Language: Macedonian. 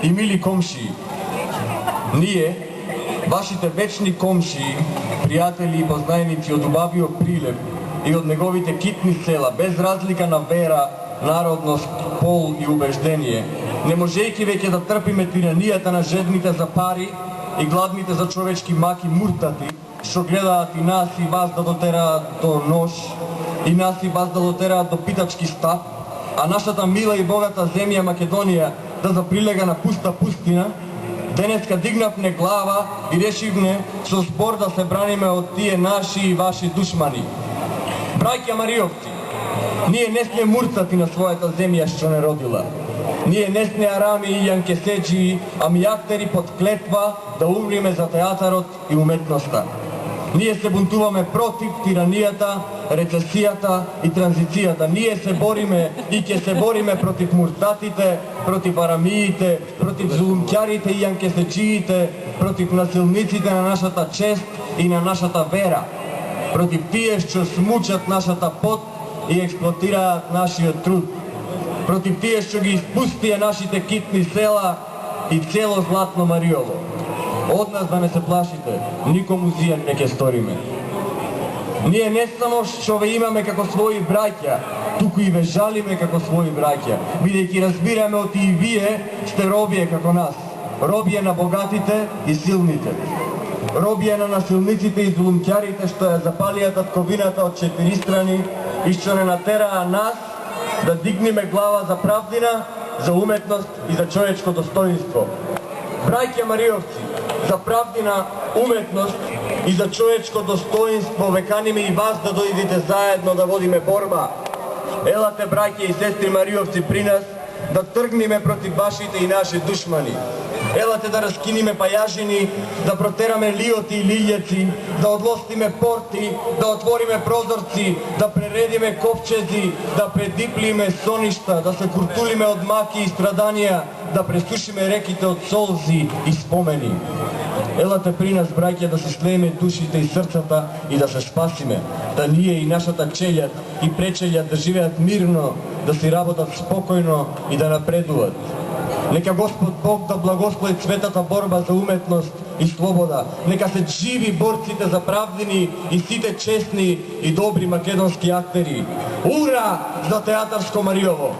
и мили комшии, ние, вашите вечни комшии, пријатели и познајници од убавиот Прилеп и од неговите китни села, без разлика на вера, народност, пол и убеждение, не можејќи веќе да трпиме тиранијата на жедните за пари и гладните за човечки маки муртати, што гледаат и нас и вас да дотераат до нож, и нас и вас да дотераат до питачки стап, а нашата мила и богата земја Македонија да заприлега на пуста пустина, денеска дигнавме глава и решивме со спор да се браниме од тие наши и ваши душмани. Браќа Мариовци, ние не сме муртати на својата земја што не родила. Ние не сме арами и јанкеседжии, ами актери под клетва да умриме за театарот и уметноста. Ние се бунтуваме против тиранијата, рецесијата и транзицијата. Ние се бориме и ќе се бориме против муртатите, против арамиите, против зулумќарите и јанкеседжиите, против насилниците на нашата чест и на нашата вера, против тие што смучат нашата пот и експлоатираат нашиот труд, против тие што ги испустија нашите китни села и цело златно Мариово. Од нас да не се плашите, никому зијан не ќе сториме. Ние не само што ве имаме како своји браќа, туку и ве жалиме како своји браќа, бидејќи разбираме оти и вие сте робие како нас, робие на богатите и силните, робие на насилниците и зулумќарите што ја запалија татковината од четири страни и што не натераа нас да дигнеме глава за правдина, за уметност и за човечко достоинство. Браќа Мариовци, за правдина, уметност и за човечко достоинство ве каниме и вас да дојдете заедно да водиме борба. Елате, браќа и сестри Мариовци, при нас да тргнеме против вашите и наши душмани. Елате да раскиниме пајажини, да протераме лиоти и лилјаци, да одлостиме порти, да отвориме прозорци, да прередиме ковчези, да предиплиме соништа, да се куртулиме од маки и страданија, да пресушиме реките од солзи и спомени. Елате при нас, браќа, да се слееме душите и срцата и да се спасиме, да ние и нашата челјат и пречелјат да живеат мирно, да си работат спокојно и да напредуваат. Нека Господ Бог да благослови светата борба за уметност и слобода. Нека се живи борците за правдини и сите честни и добри македонски актери. Ура за театарско Мариово!